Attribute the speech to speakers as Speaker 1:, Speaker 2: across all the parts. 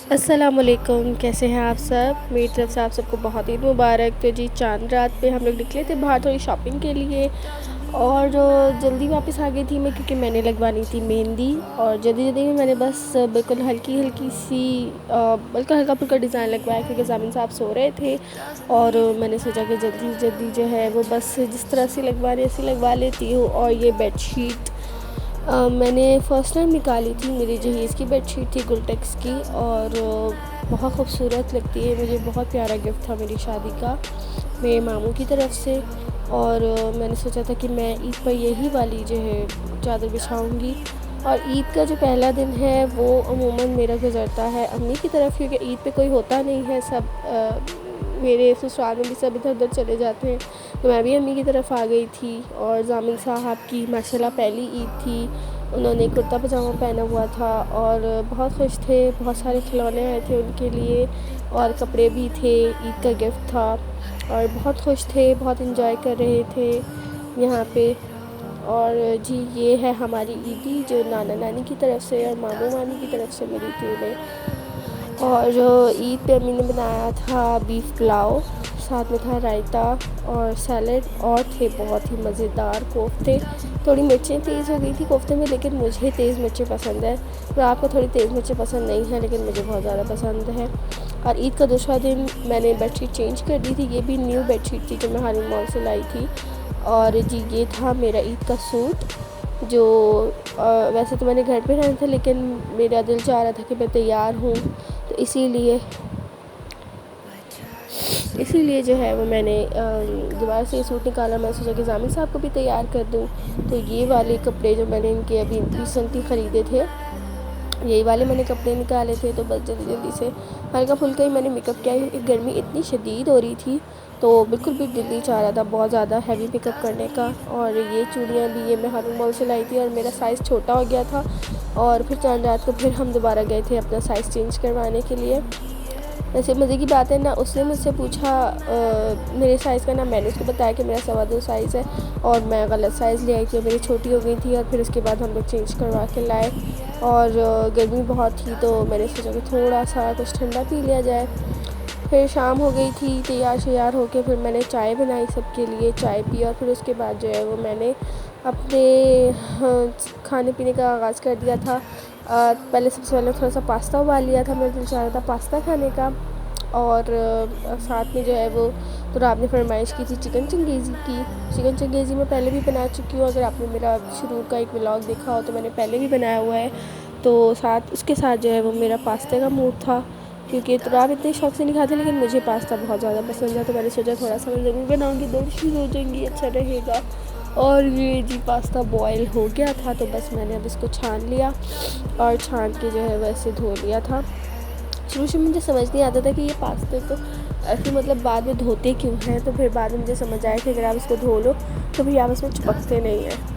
Speaker 1: अस्सलामुअलैकुम, कैसे हैं आप सब? मेरी तरफ़ से आप सबको बहुत ईद मुबारक। तो जी चाँद रात पे हम लोग निकले थे बाहर थोड़ी शॉपिंग के लिए और जल्दी वापस आ गई थी मैं क्योंकि मैंने लगवानी थी मेहंदी और जल्दी-जल्दी में मैंने बस बिल्कुल हल्की-हल्की सी बल्कि हल्का-फुल्का डिज़ाइन लगवाया क्योंकि ज़ामिन साहब सो रहे थे और मैंने सोचा कि जल्दी-जल्दी जो है वो बस जिस तरह से लगवानी है ऐसे लगवा लेती हूँ। और ये बेडशीट मैंने फ़र्स्ट टाइम निकाली थी, मेरी जहेज़ की बेडशीट थी गुलटेक्स की और बहुत खूबसूरत लगती है। मुझे बहुत प्यारा गिफ्ट था मेरी शादी का मेरे मामू की तरफ से और मैंने सोचा था कि मैं ईद पर यही वाली जो है चादर बिछाऊँगी। और ईद का जो पहला दिन है वो अमूमन मेरा गुज़रता है अम्मी की तरफ क्योंकि ईद पे कोई होता नहीं है, सब मेरे ससुराल में भी सब इधर-उधर चले जाते हैं। तो मैं भी अम्मी की तरफ आ गई थी और ज़ामिन साहब की माशाल्लाह पहली ईद थी। उन्होंने कुर्ता पजामा पहना हुआ था और बहुत खुश थे, बहुत सारे खिलौने आए थे उनके लिए और कपड़े भी थे, ईद का गिफ्ट था और बहुत खुश थे, बहुत एंजॉय कर रहे थे यहाँ पे। और जी ये है हमारी ईदी जो नाना-नानी की तरफ से और मामू-मामी की तरफ से मिली थी उन्हें। और ईद पे अम्मी ने बनाया था बीफ पुलाव, साथ में था रायता और सैलेड और थे बहुत ही मज़ेदार कोफ्ते। थोड़ी मिर्चें तेज़ हो गई थी कोफ्ते में लेकिन मुझे तेज़ मिर्चें पसंद है और आपको थोड़ी तेज़ मिर्चें पसंद नहीं है लेकिन मुझे बहुत ज़्यादा पसंद है। और ईद का दूसरा दिन मैंने बेडशीट चेंज कर दी थी, ये भी न्यू बेडशीट थी जो मैं हारून मॉल से लाई थी। और जी ये था मेरा ईद का सूट जो वैसे तो मैंने घर पे रहना था लेकिन मेरा दिल चाह रहा था कि मैं तैयार हूँ तो इसीलिए जो है वो मैंने दोबारा से ये सूट निकाला। मैं सोचा कि ज़ामिन साहब को भी तैयार कर दूँ। तो ये वाले कपड़े जो मैंने इनके अभी रिसेंटली ख़रीदे थे, यही वाले मैंने कपड़े निकाले थे तो बस जल्दी-जल्दी से हल्का-फुल्का ही मैंने मेकअप किया। गर्मी इतनी शदीद हो रही थी तो बिल्कुल भी दिल नहीं चाह रहा था बहुत ज़्यादा हैवी मेकअप करने का। और ये चूड़ियाँ भी ये मैं हारून मॉल से लाई थी और मेरा साइज़ छोटा हो गया था और फिर चाँद रात को फिर हम दोबारा गए थे अपना साइज़ चेंज करवाने के लिए। वैसे मज़े की बात है ना, उसने मुझसे पूछा मेरे साइज़ का ना, मैंने उसको बताया कि मेरा 2.25 साइज़ है और मैं गलत साइज़ ले आई थी, मेरी छोटी हो गई थी और फिर उसके बाद हम लोग चेंज करवा के लाए। और गर्मी बहुत थी तो मैंने सोचा कि थोड़ा सा कुछ ठंडा पी लिया जाए। फिर शाम हो गई थी, तैयार होके फिर मैंने चाय बनाई सबके लिए, चाय पी और फिर उसके बाद जो है वो मैंने अपने खाने पीने का आगाज़ कर दिया था। पहले सबसे पहले थोड़ा सा पास्ता उबाल लिया था, मेरा दिल चाह रहा था पास्ता खाने का। और साथ में जो है वो थोड़ा आपने फरमाइश की थी चिकन चंगेज़ी की। चिकन चंगेज़ी मैं पहले भी बना चुकी हूँ, अगर आपने मेरा शुरू का एक व्लॉग देखा हो तो मैंने पहले भी बनाया हुआ है। तो साथ उसके साथ जो है वो मेरा पास्ते का मूड था क्योंकि तुराब इतने शौक़ से नहीं खाते लेकिन मुझे पास्ता बहुत ज़्यादा पसंद है तो मैंने सोचा थोड़ा सा मैं ज़रूर बनाऊँगी, 2 डिशेज़ हो जाएंगी, अच्छा रहेगा। और ये जी पास्ता बॉयल हो गया था तो बस मैंने अब इसको छान लिया और छान के जो है वैसे धो लिया था। शुरू-शुरू में मुझे समझ नहीं आता था कि ये पास्ते को ऐसे मतलब बाद में धोते क्यों हैं, तो फिर बाद में मुझे समझ आया कि अगर आप इसको धो लो तो फिर आप इसमें चिपकते नहीं हैं।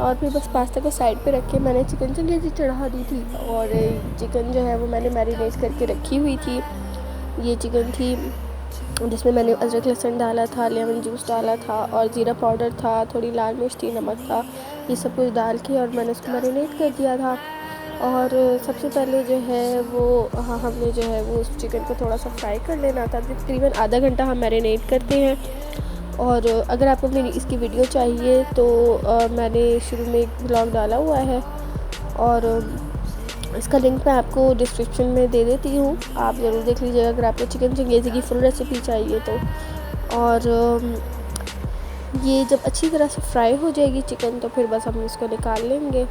Speaker 1: और फिर बस पास्ता को साइड पे रख के मैंने चिकन चंगेज़ी चढ़ा दी थी और चिकन जो है वो मैंने मैरिनेट करके रखी हुई थी। ये चिकन थी जिसमें मैंने अदरक लहसुन डाला था, लेमन जूस डाला था और ज़ीरा पाउडर था, थोड़ी लाल मिर्च थी, नमक था, ये सब कुछ डाल के और मैंने उसको मैरिनेट कर दिया था। और सबसे पहले जो है वो हमने जो है वो उस चिकन को थोड़ा सा फ्राई कर लेना था, तकरीबन आधा घंटा हम मैरिनेट करते हैं। और अगर आपको मेरी इसकी वीडियो चाहिए तो मैंने शुरू में एक ब्लॉग डाला हुआ है और इसका लिंक मैं आपको डिस्क्रिप्शन में दे देती हूँ, आप ज़रूर देख लीजिएगा अगर आपको चिकन चंगेज़ी की फुल रेसिपी चाहिए तो। और ये जब अच्छी तरह से फ्राई हो जाएगी चिकन तो फिर बस हम इसको निकाल लेंगे।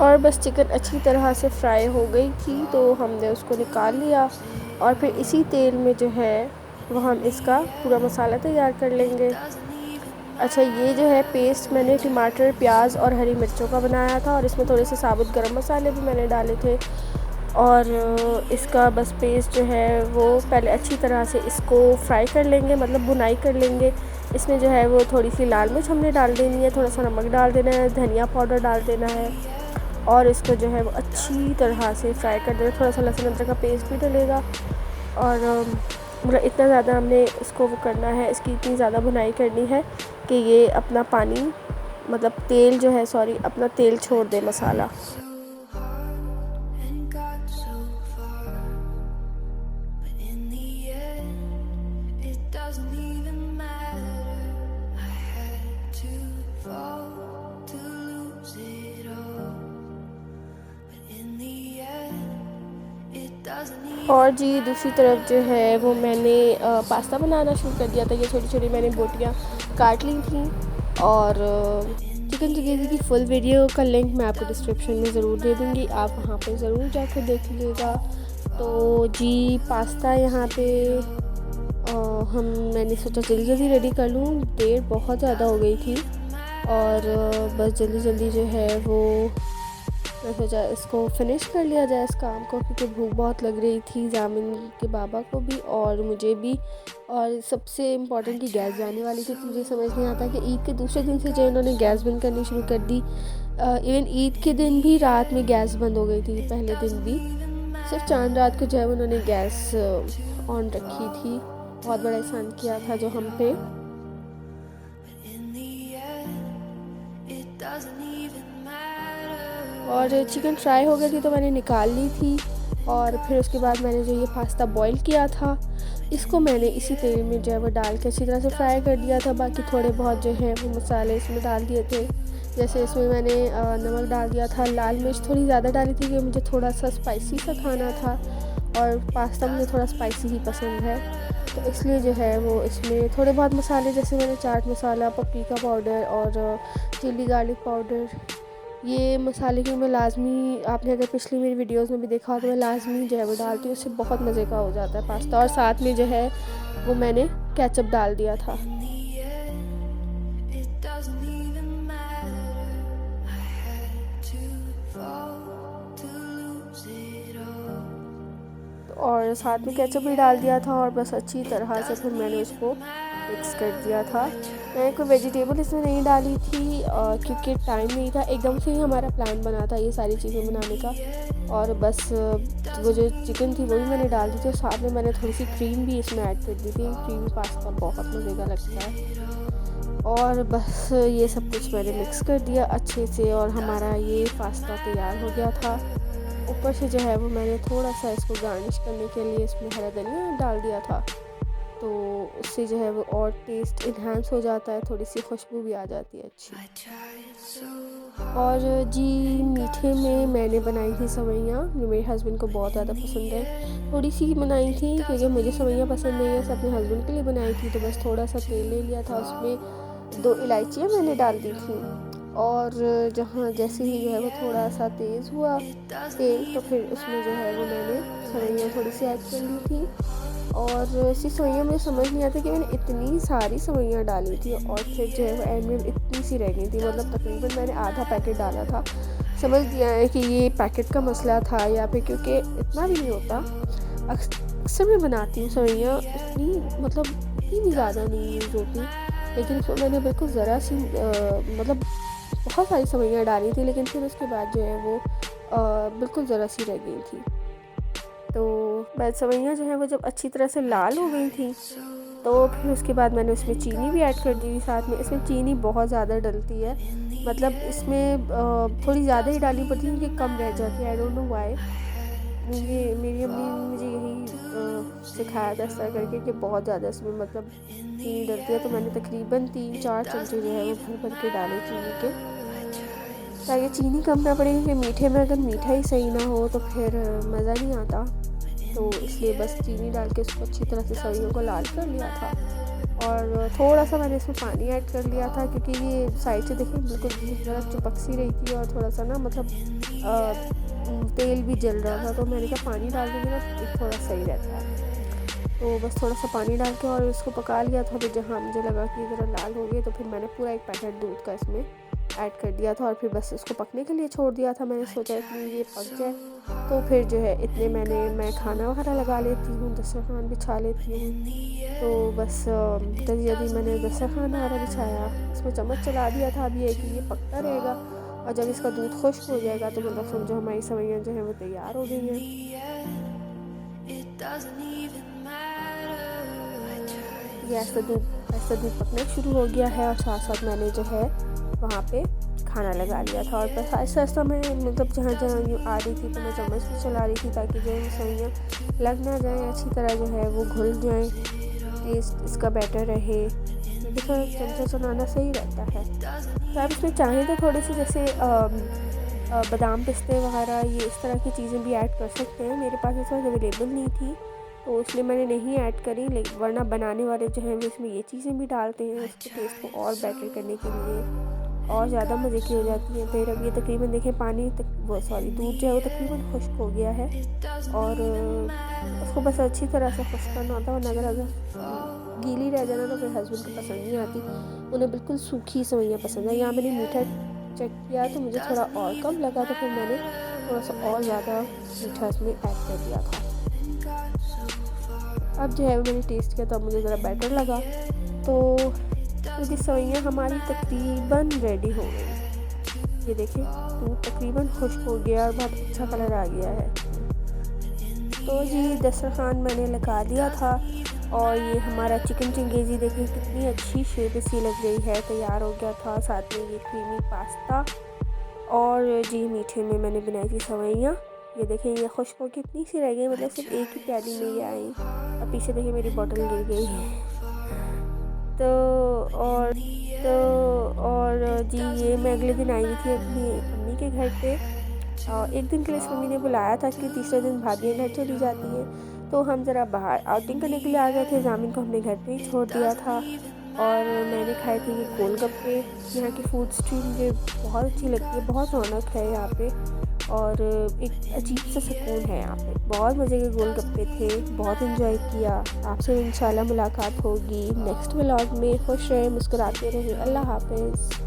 Speaker 1: और बस चिकन अच्छी तरह से फ्राई हो गई थी तो हमने उसको निकाल लिया और फिर इसी तेल में जो है वो हम इसका पूरा मसाला तैयार कर लेंगे। अच्छा, ये जो है पेस्ट मैंने टमाटर, प्याज और हरी मिर्चों का बनाया था और इसमें थोड़े से साबुत गरम मसाले भी मैंने डाले थे। और इसका बस पेस्ट जो है वो पहले अच्छी तरह से इसको फ्राई कर लेंगे, मतलब भुनाई कर लेंगे। इसमें जो है वो थोड़ी सी लाल मिर्च हमने डाल देनी है, थोड़ा सा नमक डाल देना है, धनिया पाउडर डाल देना है और इसको जो है वो अच्छी तरह से फ्राई कर देना। थोड़ा सा लहसुन अदरक का पेस्ट भी डलेगा और मतलब इतना ज़्यादा हमने इसको वो करना है, इसकी इतनी ज़्यादा भुनाई करनी है कि ये अपना पानी मतलब तेल जो है अपना तेल छोड़ दे मसाला। और जी दूसरी तरफ जो है वो मैंने पास्ता बनाना शुरू कर दिया था। ये छोटी छोटी मैंने बोटियाँ काट ली थी और चिकन चिकेज़ी की फुल वीडियो का लिंक मैं आपको डिस्क्रिप्शन में ज़रूर दे दूँगी, आप वहाँ पे ज़रूर जाकर देख लीजिएगा। तो जी पास्ता यहाँ पे मैंने सोचा जल्दी जल्दी रेडी कर लूँ, देर बहुत ज़्यादा हो गई थी और बस जल्दी जल्दी जो है वो मैं सोचा इसको फिनिश कर लिया जाए इस काम को, क्योंकि भूख बहुत लग रही थी जामिन के बाबा को भी और मुझे भी। और सबसे इम्पॉर्टेंट कि गैस जाने वाली थी, तो मुझे समझ नहीं आता कि ईद के दूसरे दिन से जो इन्होंने गैस बंद करनी शुरू कर दी। इवन ईद के दिन भी रात में गैस बंद हो गई थी, पहले दिन भी सिर्फ चांद रात को जो है उन्होंने गैस ऑन रखी थी। बहुत बड़ा एहसान किया था जो हम पे। और चिकन फ्राई हो गई थी तो मैंने निकाल ली थी और फिर उसके बाद मैंने जो ये पास्ता बॉईल किया था इसको मैंने इसी तेल में जो है वो डाल के अच्छी तरह से फ्राई कर दिया था। बाकी थोड़े बहुत जो है वो मसाले इसमें डाल दिए थे, जैसे इसमें मैंने नमक डाल दिया था, लाल मिर्च थोड़ी ज़्यादा डाली थी क्योंकि मुझे थोड़ा सा स्पाइसी सा खाना था और पास्ता मुझे थोड़ा स्पाइसी ही पसंद है, तो इसलिए जो है वो इसमें थोड़े बहुत मसाले जैसे मैंने चाट मसाला, पपरिका पाउडर और चिली गार्लिक पाउडर, ये मसाले की मैं लाज़मी, आपने अगर पिछली मेरी वीडियोस में भी देखा हो तो मैं लाज़मी जो है वो डालती हूँ, उससे बहुत मज़े का हो जाता है पास्ता। और साथ में जो है वो मैंने केचप डाल दिया था। और साथ में केचप भी डाल दिया था और बस अच्छी तरह से फिर मैंने उसको मिक्स कर दिया था। मैंने कोई वेजिटेबल इसमें नहीं डाली थी क्योंकि टाइम नहीं था, एकदम से ही हमारा प्लान बना था ये सारी चीज़ें बनाने का। और बस वो जो चिकन थी वो भी मैंने डाल दी थी और साथ में मैंने थोड़ी सी क्रीम भी इसमें ऐड कर दी थी। क्रीम पास्ता बहुत मज़े का लगता है। और बस ये सब कुछ मैंने मिक्स कर दिया अच्छे से और हमारा ये पास्ता तैयार हो गया था। ऊपर से जो है वो मैंने थोड़ा सा इसको गार्निश करने के लिए इसमें हरा धनिया डाल दिया था, तो उससे जो है वो और टेस्ट इन्हांस हो जाता है, थोड़ी सी खुशबू भी आ जाती है अच्छी। और जी मीठे में मैंने बनाई थी सेवइयाँ, जो मेरे हस्बैंड को बहुत ज़्यादा पसंद है। थोड़ी सी बनाई थी क्योंकि मुझे सेवइयाँ पसंद नहीं है, सब अपने हस्बैंड के लिए बनाई थी। तो बस थोड़ा सा तेल ले लिया था, उसमें 2 इलायचियाँ मैंने डाल दी थी और जहाँ जैसे ही जो है वो थोड़ा सा तेज़ हुआ तेल, तो फिर उसमें जो है वो मैंने सेवइयाँ थोड़ी सी ऐड कर ली थी। और ऐसी सेवइयाँ मुझे समझ नहीं आता कि मैंने इतनी सारी सेवइयाँ डाली थी और फिर जो है वो एंड में इतनी सी रह गई थी, मतलब तकरीबन मैंने आधा पैकेट डाला था। समझ लिया है कि ये पैकेट का मसला था या फिर क्योंकि इतना भी नहीं होता। अक्सर मैं बनाती हूँ सेवइयाँ, इतनी मतलब इतनी भी ज़्यादा नहीं यूज़ होती, लेकिन उसमें मैंने बिल्कुल ज़रा सी मतलब बहुत सारी सेवइयाँ डाली थी, लेकिन फिर उसके बाद जो है वो बिल्कुल ज़रा सी रह गई थी। तो बस सेवइयाँ जो है वो जब अच्छी तरह से लाल हो गई थी तो फिर उसके बाद मैंने उसमें चीनी भी ऐड कर दी थी साथ में। इसमें चीनी बहुत ज़्यादा डलती है, मतलब इसमें थोड़ी ज़्यादा ही डालनी पड़ती है क्योंकि कम रह जाती है। आई डोंट नो व्हाई, मेरी अम्मी ने मुझे यही सिखाया था इस तरह करके कि बहुत ज़्यादा इसमें मतलब चीनी डलती है। तो मैंने तकरीबन 3-4 चमचे जो है वो भर भर के डाले चीनी के, ताकि चीनी कम ना पड़े, क्योंकि मीठे में अगर मीठा ही सही ना हो तो फिर मज़ा नहीं आता। तो इसलिए बस चीनी डाल के उसको अच्छी तरह से सेवइयों को लाल कर लिया था और थोड़ा सा मैंने इसमें पानी ऐड कर लिया था क्योंकि ये साइड से देखिए बिल्कुल ज़रा चिपक सी रही थी और थोड़ा सा ना मतलब तेल भी जल रहा था। तो मैंने कहा पानी डाल देंगे ना थोड़ा सही रहता है। तो बस थोड़ा सा पानी डाल के और इसको पका लिया था। तो जहाँ मुझे लगा कि ज़रा लाल हो गए तो फिर मैंने पूरा 1 पैकेट दूध का इसमें ऐड कर दिया था और फिर बस उसको पकने के लिए छोड़ दिया था। मैंने सोचा कि ये पक जाए, तो फिर जो है इतने मैं खाना वगैरह लगा लेती हूँ, दस्तरखान बिछा लेती हूँ। तो बस जल्दी जल्दी मैंने दस्तरखान वगैरह बिछाया, इसमें चम्मच चला दिया था। अब ये है कि ये पकता रहेगा और जब इसका दूध खुश्क हो जाएगा तो मतलब समझो हमारी सेवइयाँ जो है वो तैयार हो गई हैं। ये ऐसा दूध पकना शुरू हो गया है और साथ साथ मैंने जो है वहाँ पे खाना लगा लिया था। और बस आहिस्ता आहिस्ता मैं मतलब जहाँ जहाँ यूँ आ रही थी तो मैं चम्मच भी चला रही थी ताकि जो है सेवइयाँ लग ना जाएँ, अच्छी तरह जो है वो घुल जाएँ, टेस्ट इसका बेटर रहे। देखो चमचा चलाना सही रहता है। तो आप इसमें चाहें तो थोड़े से जैसे बादाम पिस्ते वगैरह ये इस तरह की चीज़ें भी ऐड कर सकते हैं। मेरे पास इस वक्त अवेलेबल नहीं थी तो इसलिए मैंने नहीं ऐड करी, लेकिन वरना बनाने वाले जो हैं वो इसमें ये चीज़ें भी डालते हैं उसके टेस्ट को और बेटर करने के लिए, और ज़्यादा मज़े की हो जाती हैं। फिर अब ये तकरीबन देखें दूध जो है वो तकरीबन खुश्क हो गया है और उसको बस अच्छी तरह से खुश्क करना होता है, वरना अगर गीली रह जाना तो फिर हस्बैंड को पसंद नहीं आती, उन्हें बिल्कुल सूखी सेवइयाँ पसंद है। यहाँ मैंने मीठा चेक किया तो मुझे थोड़ा और कम लगा, तो फिर मैंने थोड़ा सा और ज़्यादा मीठा इसमें ऐड कर दिया था। अब जो है मैंने टेस्ट किया तो अब मुझे ज़रा बेटर लगा, तो क्योंकि सेवइयाँ हमारी तकरीबन रेडी हो गई। ये देखिए दूध तकरीबन खुश्क हो गया और बहुत अच्छा कलर आ गया है। तो जी दस्तरखान मैंने लगा दिया था और ये हमारा चिकन चिंगेज़ी देखिए कितनी अच्छी शेप सी लग रही है, तैयार हो गया था। साथ में ये क्रीमी पास्ता और जी मीठे में मैंने बनाई थी सेवइयाँ। ये देखें ये खुश्क हो कितनी सी रह गई, मतलब सिर्फ एक ही प्याली में ये आई। और पीछे देखिए मेरी बोतल गिर गई है। तो और जी ये मैं अगले दिन आई हुई थी अपनी अम्मी के घर पे, और एक दिन के लिए मम्मी ने बुलाया था कि तीसरे दिन भाभी घर चली जाती हैं, तो हम ज़रा बाहर आउटिंग करने के लिए आ गए थे। जामिन को हमने घर पे ही छोड़ दिया था और मैंने खाए थे ये गोलगप्पे। यहाँ की फूड स्ट्रीट मुझे बहुत अच्छी लगती है, बहुत रौनक है यहाँ पे और एक अजीब सा सुकून है यहाँ पे। बहुत मज़े के गोलगप्पे थे, बहुत एंजॉय किया। आपसे इंशाल्लाह मुलाकात होगी नेक्स्ट व्लॉग में। खुश रहें, मुस्कुराते रहें। अल्लाह हाफ़िज़।